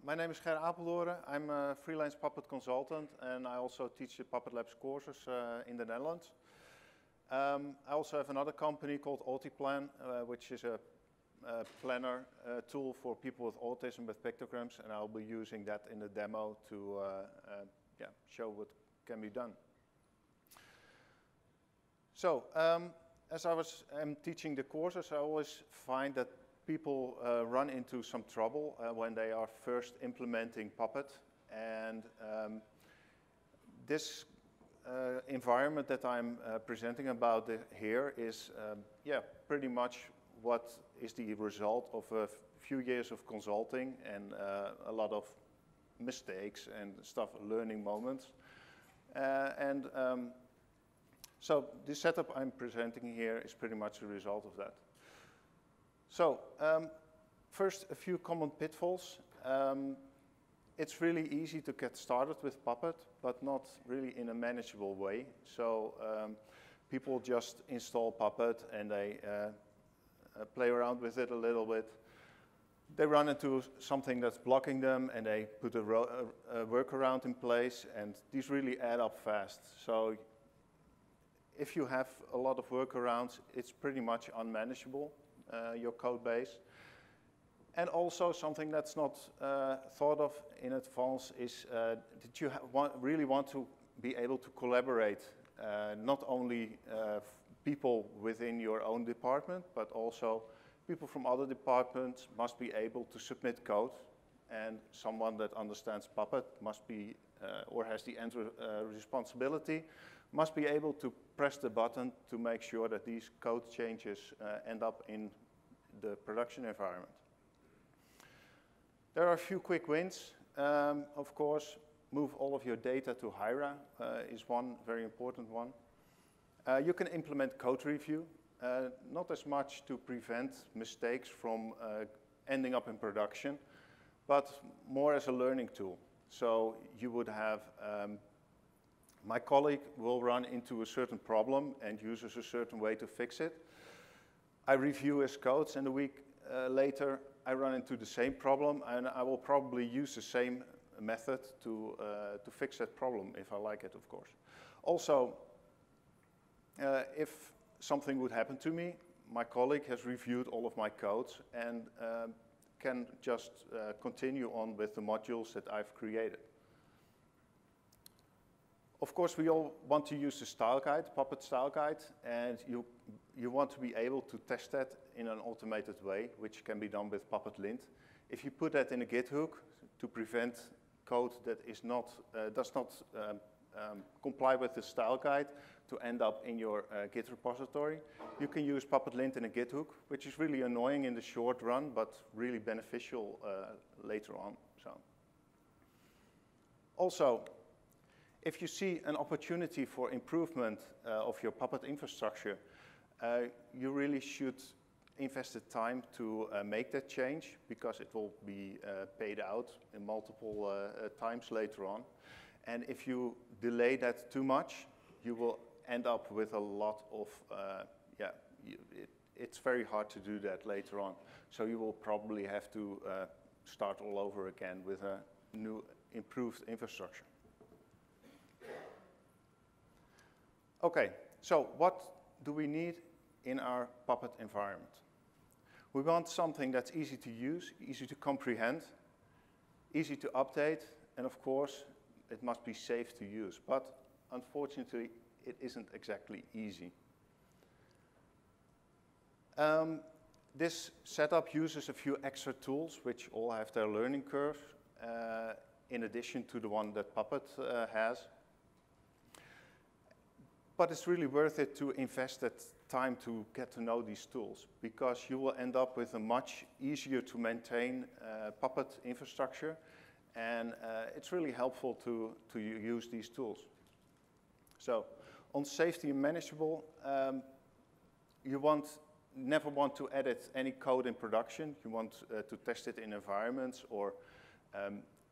My name is Ger Apeldoorn. I'm a freelance Puppet consultant, and I also teach the Puppet Labs courses in the Netherlands. I also have another company called Autiplan, which is a planner tool for people with autism with pictograms, and I'll be using that in the demo to show what can be done. So, as I am teaching the courses, I always find that people run into some trouble when they are first implementing Puppet, and this environment that I'm presenting about here is pretty much what is the result of a few years of consulting and a lot of mistakes and learning moments. So this setup I'm presenting here is pretty much a result of that. So, first, a few common pitfalls. It's really easy to get started with Puppet, but not really in a manageable way. So, people just install Puppet and they play around with it a little bit. They run into something that's blocking them, and they put a workaround in place, and these really add up fast. So, if you have a lot of workarounds, it's pretty much unmanageable. Your code base. And also something that's not thought of in advance is that you really want to be able to collaborate, not only people within your own department, but also people from other departments must be able to submit code, and someone that understands Puppet must be, or has the end responsibility, must be able to press the button to make sure that these code changes end up in the production environment. There are a few quick wins. Of course, move all of your data to Hiera is one very important one. You can implement code review, not as much to prevent mistakes from ending up in production, but more as a learning tool. So you would have my colleague will run into a certain problem and uses a certain way to fix it. I review his codes, and a week later I run into the same problem, and I will probably use the same method to fix that problem if I like it, of course. Also, if something would happen to me, my colleague has reviewed all of my codes and can just continue on with the modules that I've created. Of course, we all want to use the style guide, Puppet style guide, and you want to be able to test that in an automated way, which can be done with Puppet lint. If you put that in a Git hook to prevent code that is not, does not comply with the style guide to end up in your Git repository, you can use Puppet lint in a Git hook, which is really annoying in the short run, but really beneficial later on. So, also, if you see an opportunity for improvement of your Puppet infrastructure, you really should invest the time to make that change, because it will be paid out in multiple times later on. And if you delay that too much, you will end up with a lot of, it's very hard to do that later on. So you will probably have to start all over again with a new improved infrastructure. Okay, so what do we need in our Puppet environment? We want something that's easy to use, easy to comprehend, easy to update, and of course, it must be safe to use. But unfortunately, it isn't exactly easy. This setup uses a few extra tools, which all have their learning curve, in addition to the one that Puppet has. But it's really worth it to invest that time to get to know these tools, because you will end up with a much easier to maintain Puppet infrastructure, and it's really helpful to use these tools. So, on safety and manageable, you never want to edit any code in production. You want to test it in environments, or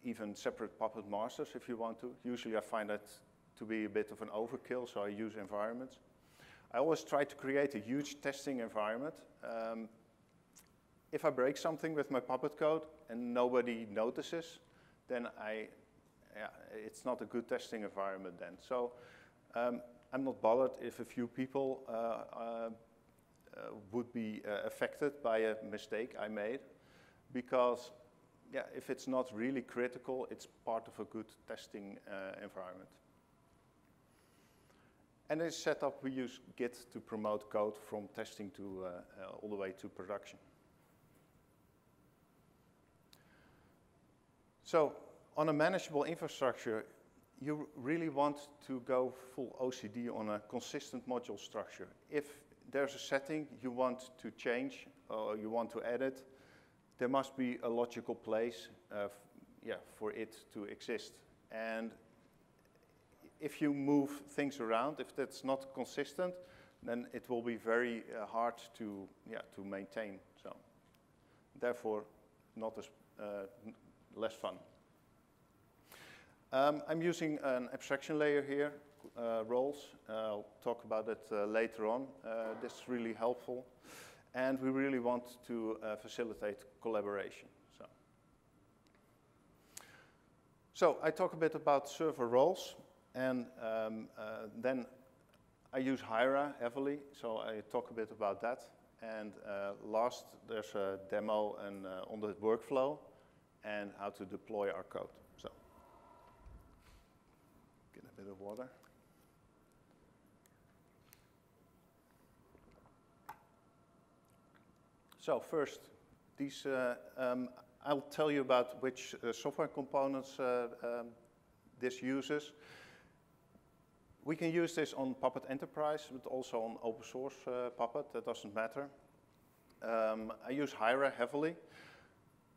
even separate Puppet masters if you want to. Usually I find that to be a bit of an overkill, so I use environments. I always try to create a huge testing environment. if I break something with my Puppet code and nobody notices, then it's not a good testing environment then. So I'm not bothered if a few people would be affected by a mistake I made, because if it's not really critical, it's part of a good testing environment. And in setup, we use Git to promote code from testing to all the way to production. So on a manageable infrastructure, you really want to go full OCD on a consistent module structure. If there's a setting you want to change or you want to edit, there must be a logical place for it to exist. And if you move things around, if that's not consistent, then it will be very hard to maintain. So therefore, not as less fun. I'm using an abstraction layer here, roles. I'll talk about it later on. This is really helpful. And we really want to facilitate collaboration. So I talk a bit about server roles, and then I use Hiera heavily, so I talk a bit about that. And last, there's a demo on the workflow and how to deploy our code. So, get a bit of water. So first, these I'll tell you about which software components this uses. We can use this on Puppet Enterprise, but also on open source Puppet, that doesn't matter. I use Hiera heavily.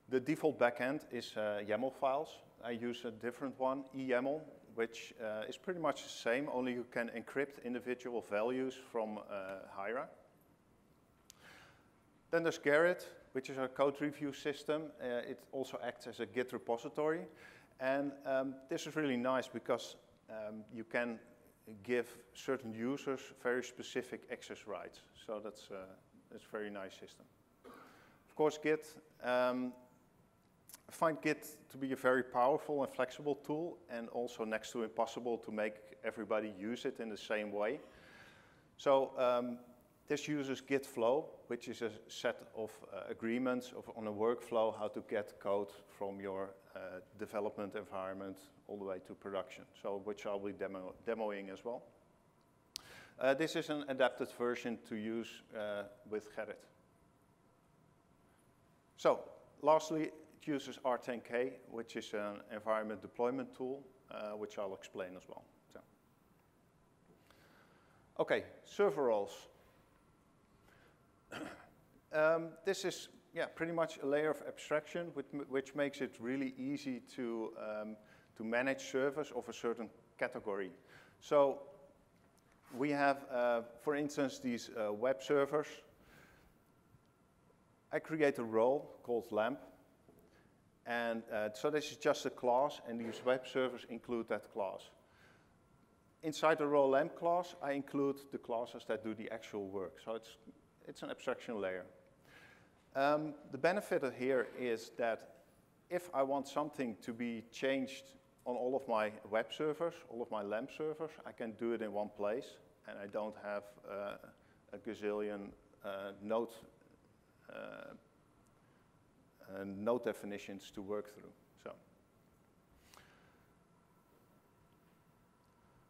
The default backend is YAML files. I use a different one, eYAML, which is pretty much the same, only you can encrypt individual values from Hiera. Then there's Ger, which is our code review system. It also acts as a Git repository. And this is really nice because you can give certain users very specific access rights. So that's a very nice system. Of course, Git. I find Git to be a very powerful and flexible tool, and also next to impossible to make everybody use it in the same way. So this uses Git flow, which is a set of agreements on a workflow how to get code from your development environment all the way to production, so which I'll be demoing as well. This is an adapted version to use with Ger. So lastly, it uses R10K, which is an environment deployment tool, which I'll explain as well. So. Okay, server roles. This is pretty much a layer of abstraction, which makes it really easy to manage servers of a certain category. So we have, for instance, these web servers. I create a role called lamp. And so this is just a class, and these web servers include that class. Inside the role lamp class, I include the classes that do the actual work. So it's an abstraction layer. The benefit here is that if I want something to be changed on all of my web servers, all of my LAMP servers, I can do it in one place, and I don't have a gazillion node definitions to work through.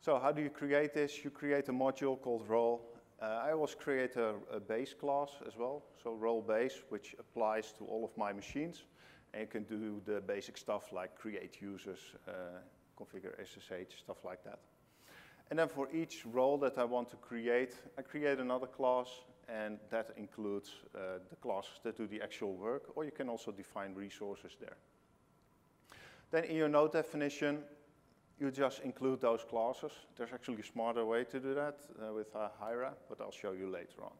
So how do you create this? You create a module called role. I always create a base class as well, so role base, which applies to all of my machines. And you can do the basic stuff like create users, configure SSH, stuff like that. And then for each role that I want to create, I create another class, and that includes the classes that do the actual work, or you can also define resources there. Then in your node definition, you just include those classes. There's actually a smarter way to do that with Hiera, but I'll show you later on.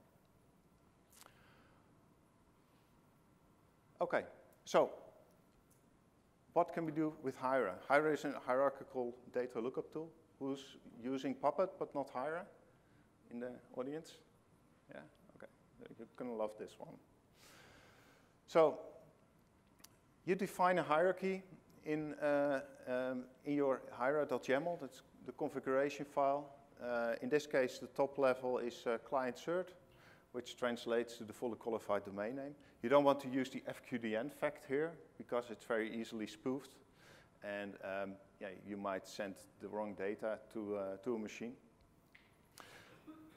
Okay, so what can we do with Hiera? Hiera is a hierarchical data lookup tool. Who's using Puppet but not Hiera in the audience? Yeah, okay, you're gonna love this one. So you define a hierarchy in your Hiera.yaml. That's the configuration file. In this case, the top level is client cert, which translates to the fully qualified domain name. You don't want to use the FQDN fact here because it's very easily spoofed, and yeah, you might send the wrong data to a machine.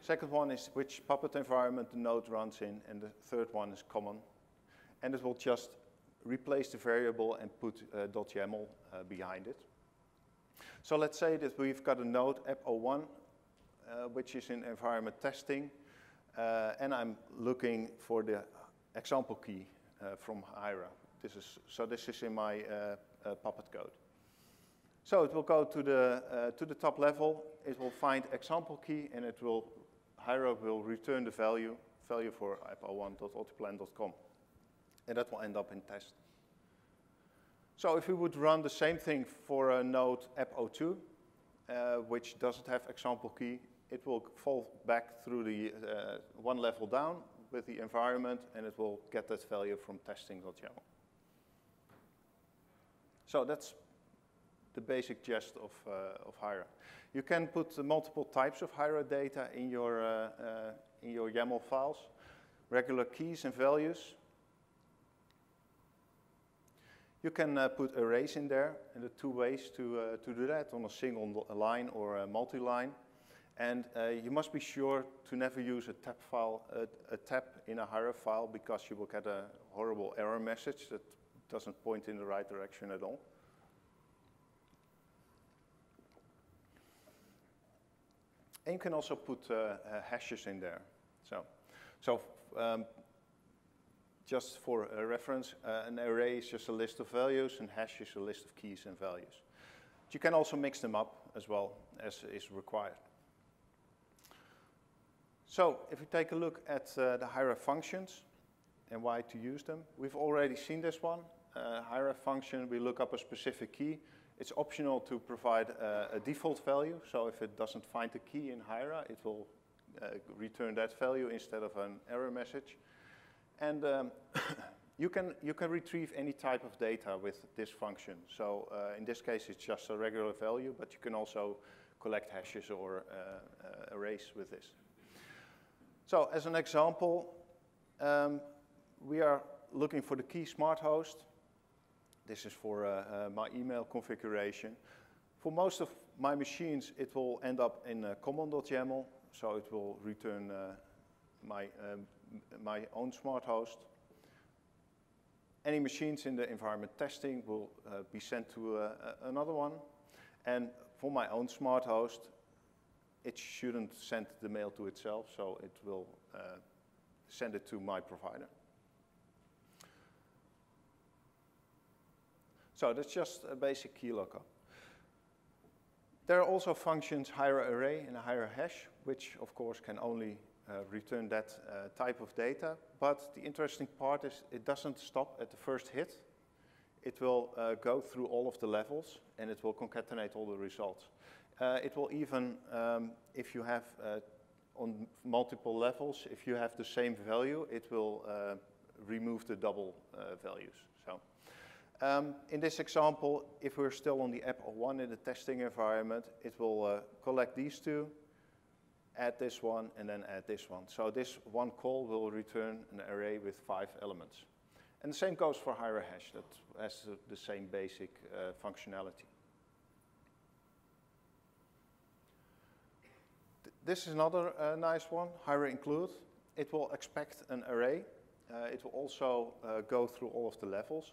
Second one is which Puppet environment the node runs in, and the third one is common. And it will just replace the variable and put .yaml behind it. So let's say that we've got a node app01, which is in environment testing, and I'm looking for the example key from Hiera. This is in my Puppet code. So it will go to the top level. It will find example key, and Hiera will return the value for app01.autoplan.com, and that will end up in test. So if we would run the same thing for a node app02, which doesn't have example key, it will fall back through the one level down with the environment, and it will get that value from testing.yaml. So that's the basic gist of Hiera. You can put multiple types of Hiera data in your YAML files, regular keys and values. You can put arrays in there, and there are two ways to do that, on a single line or a multi-line. And you must be sure to never use a tab in a Hiera file, because you will get a horrible error message that doesn't point in the right direction at all. And you can also put hashes in there. Just for a reference, an array is just a list of values, and hash is a list of keys and values. But you can also mix them up as well as is required. So if we take a look at the Hiera functions and why to use them, we've already seen this one. Hiera function, we look up a specific key. It's optional to provide a default value. So if it doesn't find the key in Hiera, it will return that value instead of an error message. And you can retrieve any type of data with this function. So in this case, it's just a regular value, but you can also collect hashes or arrays with this. So as an example, we are looking for the key smart host. This is for my email configuration. For most of my machines, it will end up in common.yaml, so it will return my own smart host. Any machines in the environment testing will be sent to another one. And for my own smart host, it shouldn't send the mail to itself, so it will send it to my provider. So that's just a basic key lookup. There are also functions Hiera array and Hiera hash, which of course can only return that type of data. But the interesting part is it doesn't stop at the first hit. It will go through all of the levels, and it will concatenate all the results. It will even, if you have on multiple levels, if you have the same value, it will remove the double values. So, in this example, if we're still on the app01 in the testing environment, it will collect these two, add this one, and then add this one. So this one call will return an array with 5 elements. And the same goes for Hiera hash. That has the same basic functionality. This is another nice one, Hiera include. It will expect an array. It will also go through all of the levels.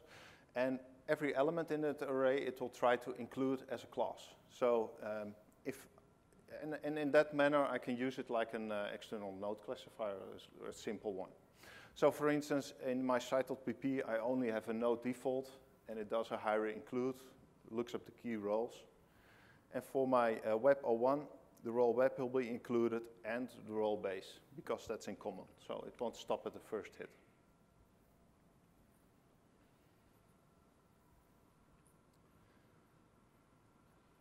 And every element in that array, it will try to include as a class. So and in that manner, I can use it like an external node classifier, a simple one. So for instance, in my site.pp, I only have a node default, and it does a Hiera include, looks up the key roles. And for my web01, the role web will be included and the role base, because that's in common. So it won't stop at the first hit.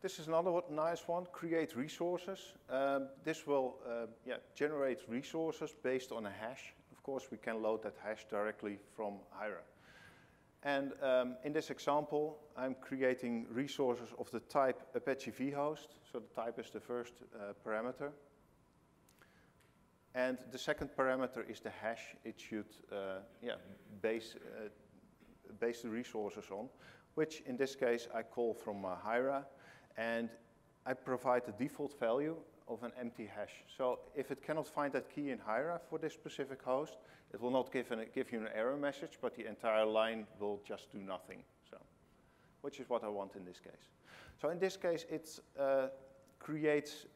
This is another nice one, create resources. This will generate resources based on a hash. Of course, we can load that hash directly from Hiera. And in this example, I'm creating resources of the type Apache vhost. So the type is the first parameter. And the second parameter is the hash it should base the resources on, which in this case I call from Hiera. And I provide the default value of an empty hash. So if it cannot find that key in Hiera for this specific host, it will not give you an error message, but the entire line will just do nothing. So, which is what I want in this case. So in this case, it creates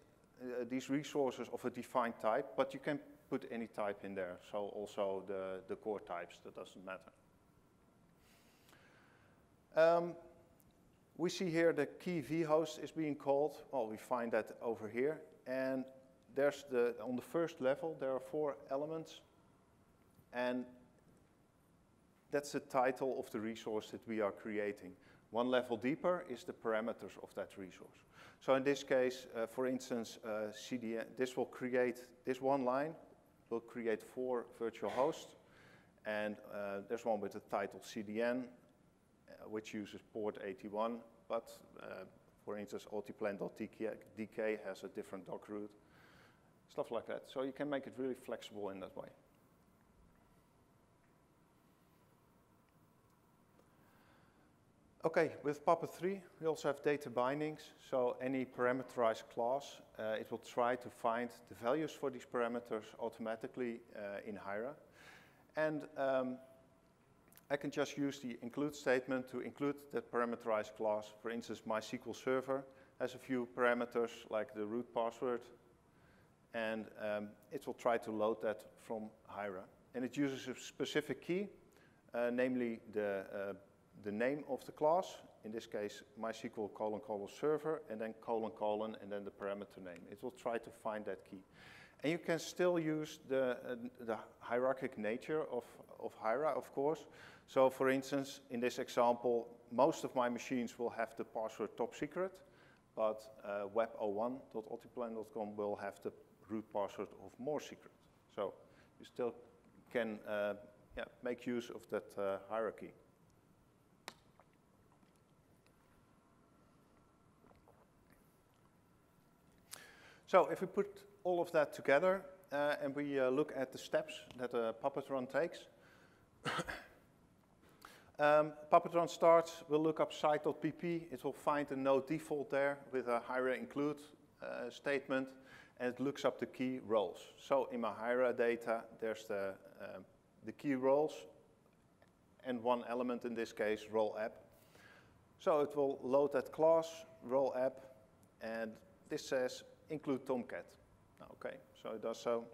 these resources of a defined type, but you can put any type in there. So also the core types, that doesn't matter. We see here the key vhost is being called. Well, we find that over here. And there's on the first level, there are 4 elements. And that's the title of the resource that we are creating. One level deeper is the parameters of that resource. So in this case, for instance, CDN, this one line will create 4 virtual hosts. And there's one with the title CDN, which uses port 81. But for instance, altiplan.dk has a different doc root, stuff like that. So you can make it really flexible in that way. Okay, with Puppet 3, we also have data bindings. So any parameterized class, it will try to find the values for these parameters automatically in Hiera. And I can just use the include statement to include that parameterized class. For instance, MySQL Server has a few parameters like the root password, and it will try to load that from Hiera. And it uses a specific key, namely the name of the class, in this case MySQL : server, and then : and then the parameter name. It will try to find that key. And you can still use the hierarchic nature of Hiera, of course. So for instance, in this example, most of my machines will have the password top secret, but web01.altiplan.com will have the root password of more secret. So you still can make use of that hierarchy. So if we put all of that together and we look at the steps that a Puppet run takes, Puppet run starts, we'll look up site.pp. It will find a node default there with a Hiera include statement, and it looks up the key roles. So in my Hiera data, there's the key roles, and one element in this case, role app. So it will load that class, role app, and this says include Tomcat. Okay, so it does so.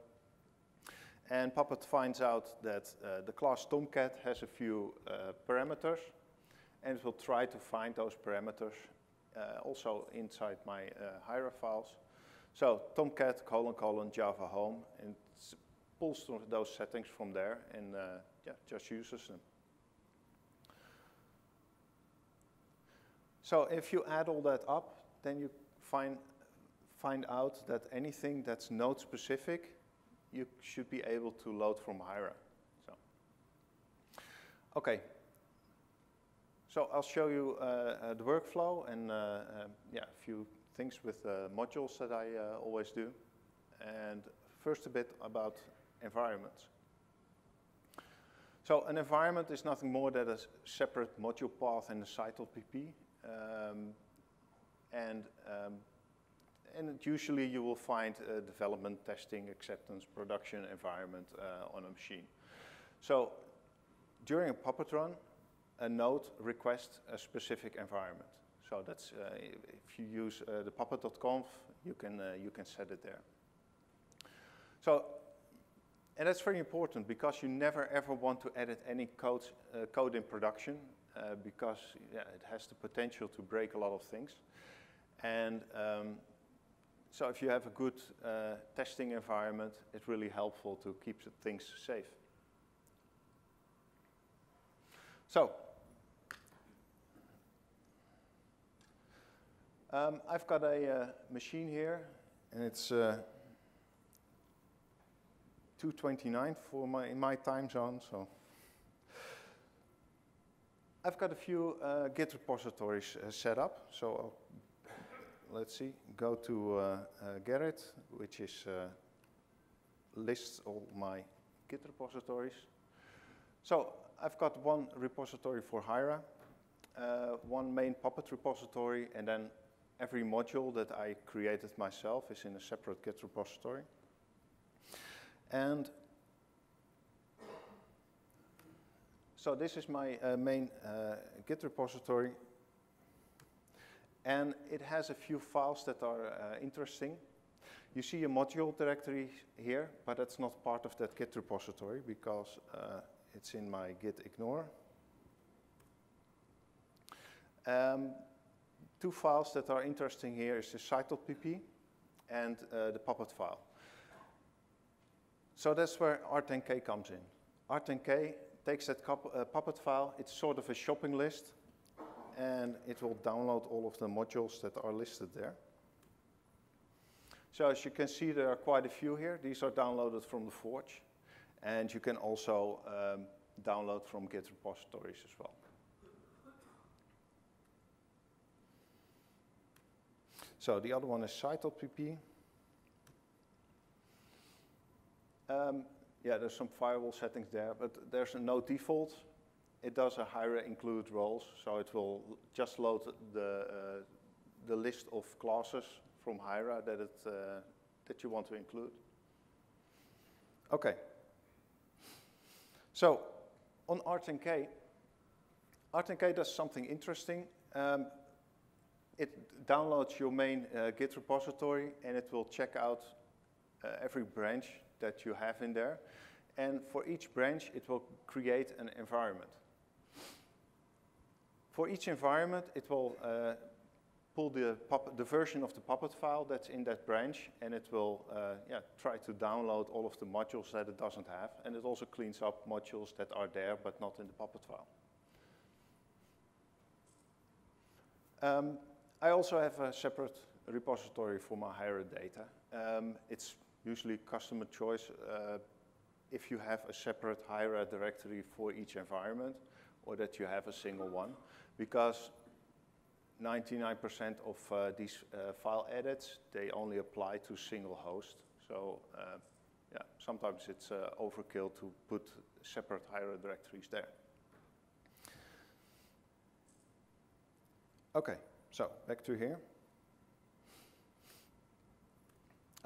And Puppet finds out that the class Tomcat has a few parameters, and it will try to find those parameters also inside my Hiera files. So Tomcat : Java home, and it pulls those settings from there and just uses them. So if you add all that up, then you find out that anything that's node specific, you should be able to load from Hiera. So, okay. So I'll show you the workflow and a few things with modules that I always do. And first a bit about environments. So an environment is nothing more than a separate module path in the site.pp. And usually you will find development, testing, acceptance, production environment on a machine. So during a Puppet run, a node requests a specific environment. So that's if you use the puppet.conf, you can set it there. So, and that's very important because you never ever want to edit any code in production because it has the potential to break a lot of things. And so if you have a good testing environment, it's really helpful to keep things safe. So, I've got a machine here, and it's 2 2:29 in my time zone, so. I've got a few Git repositories set up, so let's see, go to Gerrit, which is lists all my Git repositories. So I've got one repository for Hiera, one main Puppet repository, and then every module that I created myself is in a separate Git repository. And so this is my main Git repository, and it has a few files that are interesting. You see a module directory here, but that's not part of that Git repository because it's in my git ignore. Two files that are interesting here is the site.pp and the Puppet file. So that's where R10K comes in. R10K takes that Puppet file, it's sort of a shopping list, and it will download all of the modules that are listed there. So as you can see, there are quite a few here. These are downloaded from the Forge, and you can also download from Git repositories as well. So the other one is site.pp. Yeah, there's some firewall settings there, but there's no default. It does a Hiera include roles, so it will just load the list of classes from Hiera that you want to include. Okay. So on R10K, R10K does something interesting. It downloads your main Git repository, and it will check out every branch that you have in there. And for each branch, it will create an environment. For each environment, it will pull the version of the Puppet file that's in that branch, and it will try to download all of the modules that it doesn't have. And it also cleans up modules that are there but not in the Puppet file. I also have a separate repository for my Hiera data. It's usually customer choice if you have a separate Hiera directory for each environment, or that you have a single one, because 99% of these file edits, they only apply to single host. So yeah, sometimes it's overkill to put separate Hiera directories there. Okay, so back to here.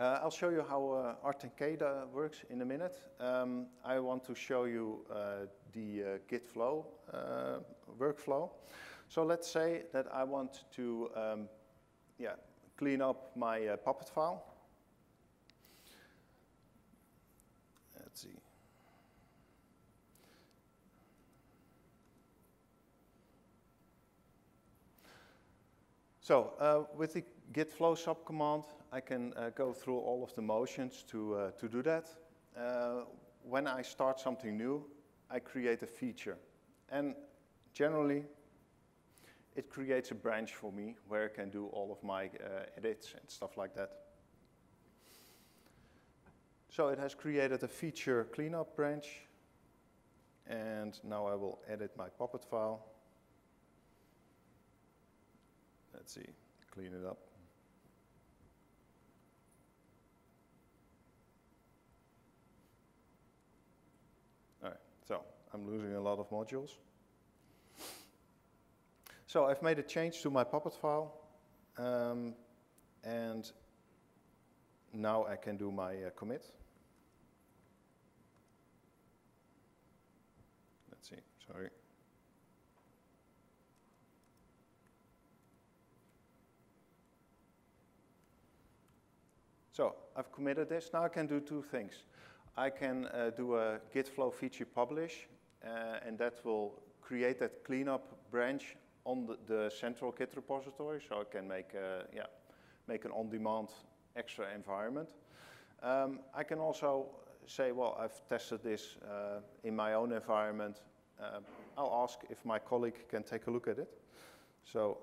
I'll show you how R10K works in a minute. I want to show you the Git flow workflow. So let's say that I want to clean up my Puppet file. Let's see. So with the git flow subcommand, I can go through all of the motions to do that. When I start something new, I create a feature. And generally, it creates a branch for me where I can do all of my edits and stuff like that. So it has created a feature cleanup branch. And now I will edit my Puppet file. Let's see, clean it up. All right, so I'm losing a lot of modules. So I've made a change to my Puppet file, and now I can do my commit. Let's see, sorry. So I've committed this. Now I can do two things. I can do a git flow feature publish, and that will create that cleanup branch on the central Git repository. So I can make an on-demand extra environment. I can also say, well, I've tested this in my own environment. I'll ask if my colleague can take a look at it. So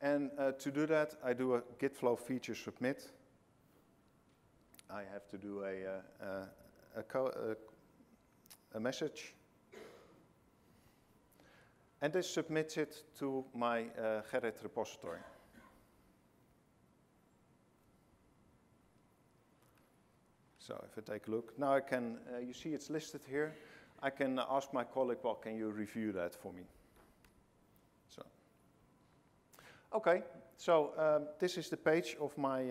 And to do that, I do a git flow feature submit. I have to do a message. And this submits it to my Ger repository. So if I take a look, now I can, you see it's listed here. I can ask my colleague, well, can you review that for me? So, okay, so this is the page of my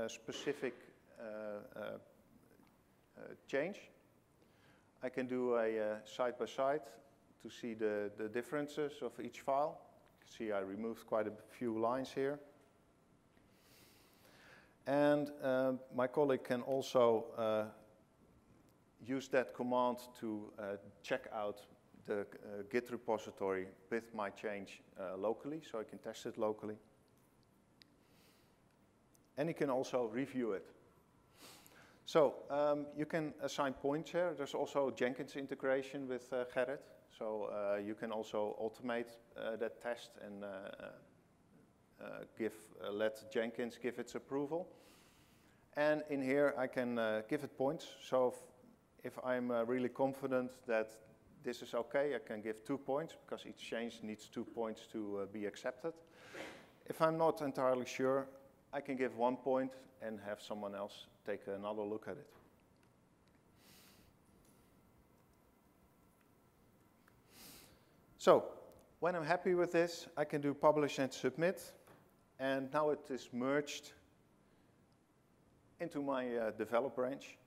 specific change. I can do a side-by-side to see the differences of each file. You can see I removed quite a few lines here. And my colleague can also use that command to check out the Git repository with my change locally, so I can test it locally. And he can also review it. So you can assign points here. There's also Jenkins integration with Gerrit, so you can also automate that test and let Jenkins give its approval. And in here I can give it points. So if I'm really confident that this is okay, I can give 2 points because each change needs 2 points to be accepted. If I'm not entirely sure, I can give 1 point and have someone else take another look at it. So when I'm happy with this, I can do publish and submit. And now it is merged into my develop branch.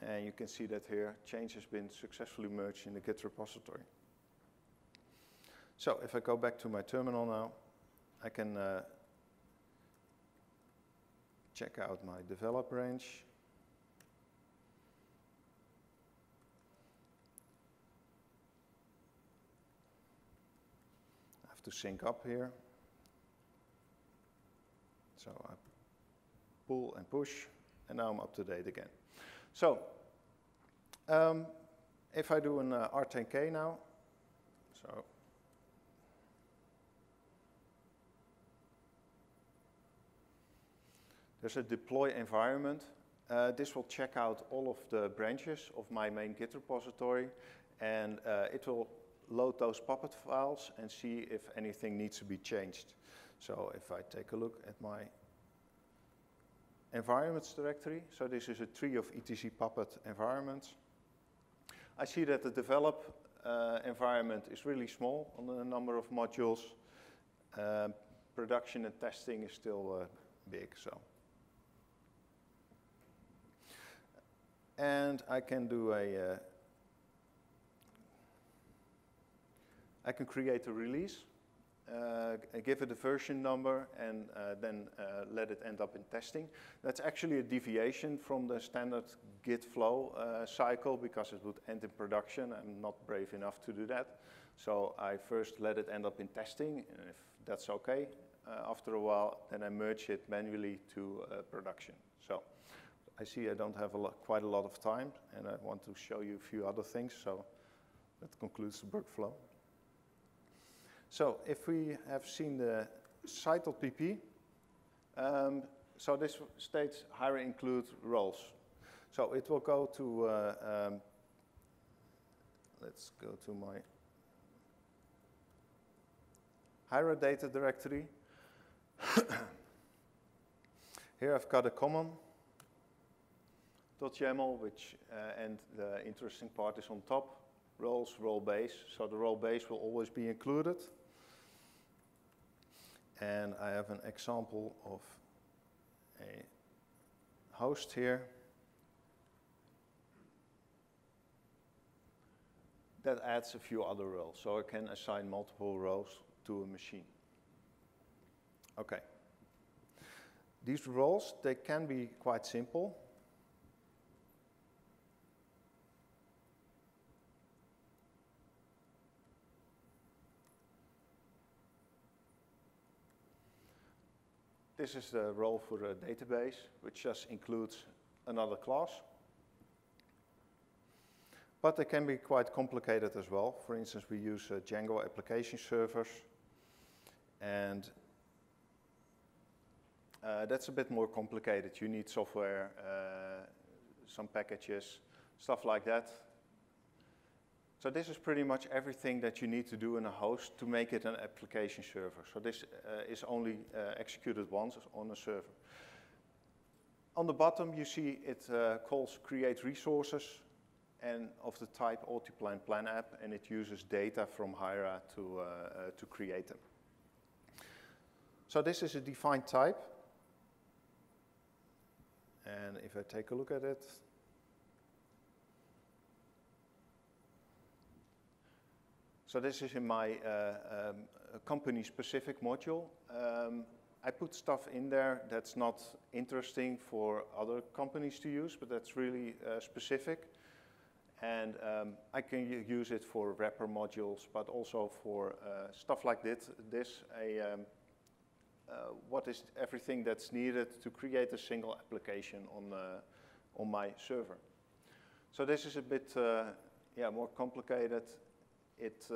And you can see that here, change has been successfully merged in the Git repository. So if I go back to my terminal now, I can check out my develop branch. I have to sync up here. So I pull and push, and now I'm up to date again. So if I do an R10K now, so there's a deploy environment. This will check out all of the branches of my main Git repository, and it will load those Puppet files and see if anything needs to be changed. So if I take a look at my environments directory, so this is a tree of etc Puppet environments. I see that the develop environment is really small on the number of modules. Production and testing is still big, so. And I can do I can create a release, give it a version number, and then let it end up in testing. That's actually a deviation from the standard Git flow cycle because it would end in production. I'm not brave enough to do that. So I first let it end up in testing, and if that's okay, after a while, then I merge it manually to production. So I see I don't have quite a lot of time, and I want to show you a few other things, so that concludes the workflow. So if we have seen the site.pp, so this states Hiera include roles. So it will go to, let's go to my Hiera data directory. Here I've got a common .yaml, which, and the interesting part is on top, roles, role base. So the role base will always be included. And I have an example of a host here that adds a few other roles. So I can assign multiple roles to a machine. Okay. These roles, they can be quite simple. This is the role for the database, which just includes another class. But they can be quite complicated as well. For instance, we use Django application servers. And that's a bit more complicated. You need software, some packages, stuff like that. So this is pretty much everything that you need to do in a host to make it an application server. So this is only executed once on a server. On the bottom, you see it calls create resources and of the type Multiplan Plan App, and it uses data from Hiera to create them. So this is a defined type. And if I take a look at it, so this is in my company-specific module. I put stuff in there that's not interesting for other companies to use, but that's really specific. And I can use it for wrapper modules, but also for stuff like this. What is everything that's needed to create a single application on my server. So this is a bit more complicated. It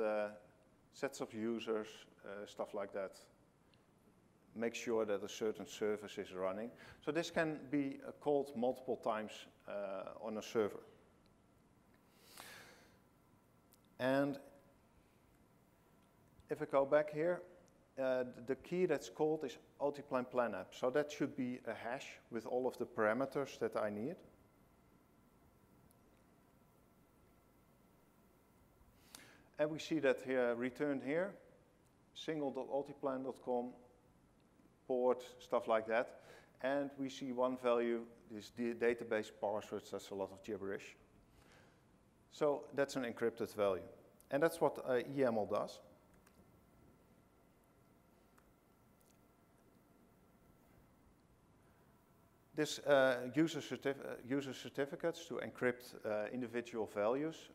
sets up users, stuff like that. Make sure that a certain service is running. So this can be called multiple times on a server. And if I go back here, the key that's called is Multiplan Plan App. So that should be a hash with all of the parameters that I need. And we see that here returned here, single.multiplan.com, port, stuff like that. And we see one value, this database passwords, that's a lot of gibberish. So that's an encrypted value. And that's what YAML does. This user certificates to encrypt individual values.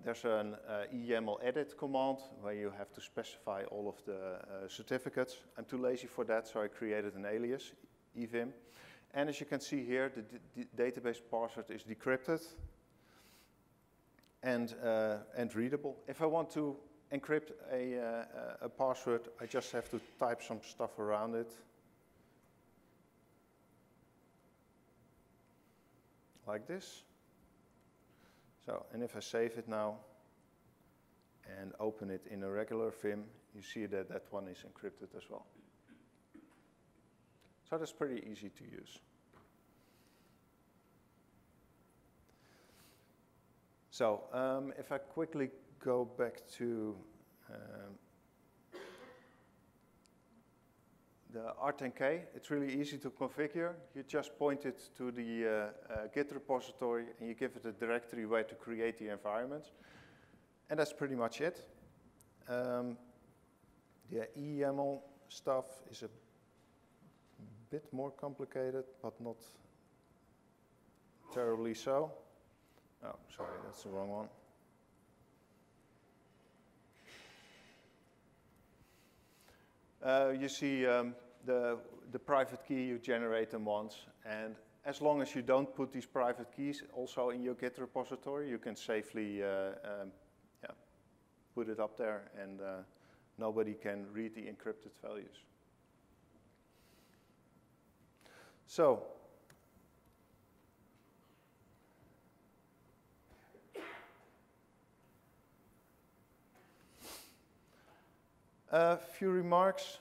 There's an YAML edit command where you have to specify all of the certificates. I'm too lazy for that, so I created an alias, evim. And as you can see here, the database password is decrypted and readable. If I want to encrypt a password, I just have to type some stuff around it. Like this. So, and if I save it now and open it in a regular Vim, you see that that one is encrypted as well. So that's pretty easy to use. So, if I quickly go back to the R10K, it's really easy to configure. You just point it to the Git repository and you give it a directory where to create the environments. And that's pretty much it. The YAML stuff is a bit more complicated, but not terribly so. Oh, sorry, that's the wrong one. You see the private key, you generate them once, and as long as you don't put these private keys also in your Git repository, you can safely put it up there, and nobody can read the encrypted values. So, a few remarks.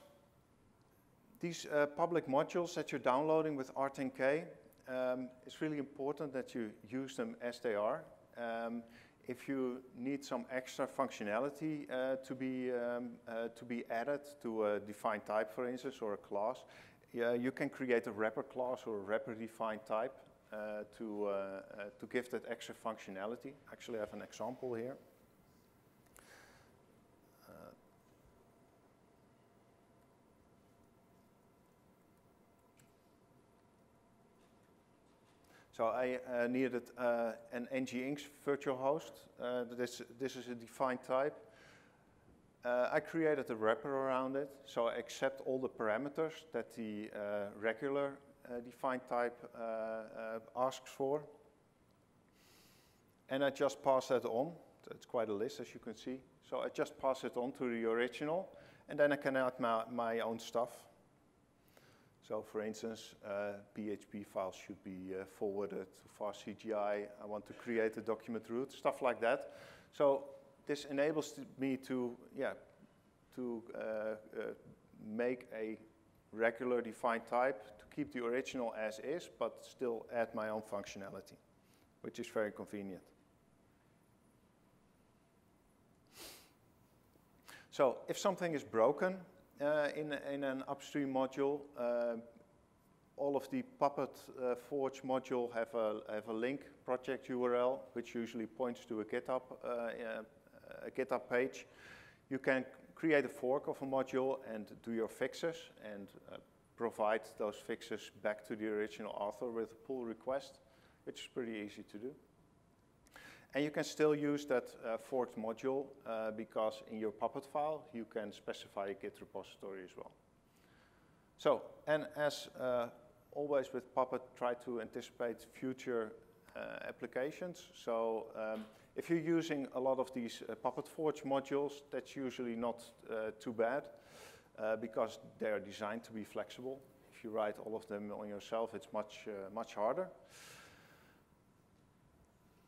These public modules that you're downloading with R10K, it's really important that you use them as they are. If you need some extra functionality to be added to a defined type, for instance, or a class, you can create a wrapper class or a wrapper defined type to give that extra functionality. Actually, I have an example here. So I needed an ng-inks virtual host. This is a defined type. I created a wrapper around it, so I accept all the parameters that the regular defined type asks for. And I just pass that on. It's quite a list, as you can see. So I just pass it on to the original. And then I can add my own stuff. So for instance, PHP files should be forwarded to fast CGI. I want to create a document root, stuff like that. So this enables me to, make a regular defined type to keep the original as is, but still add my own functionality, which is very convenient. So if something is broken in an upstream module, all of the Puppet Forge module have a link project URL, which usually points to a GitHub page. You can create a fork of a module and do your fixes and provide those fixes back to the original author with a pull request, which is pretty easy to do. And you can still use that forked module because in your Puppet file, you can specify a Git repository as well. So, and as always with Puppet, try to anticipate future applications. So if you're using a lot of these Puppet Forge modules, that's usually not too bad because they are designed to be flexible. If you write all of them on yourself, it's much harder.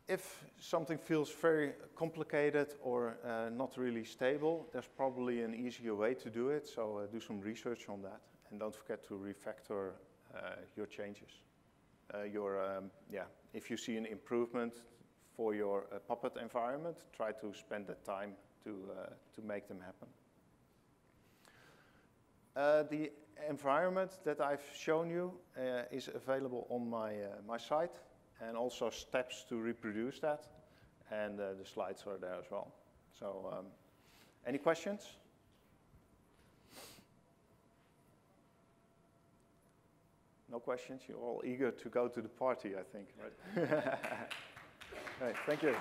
If something feels very complicated or not really stable, there's probably an easier way to do it. So do some research on that, and don't forget to refactor your changes. If you see an improvement for your Puppet environment, try to spend the time to make them happen. The environment that I've shown you is available on my site, and also steps to reproduce that, and the slides are there as well. So, any questions? No questions? You're all eager to go to the party, I think, right? Right, thank you.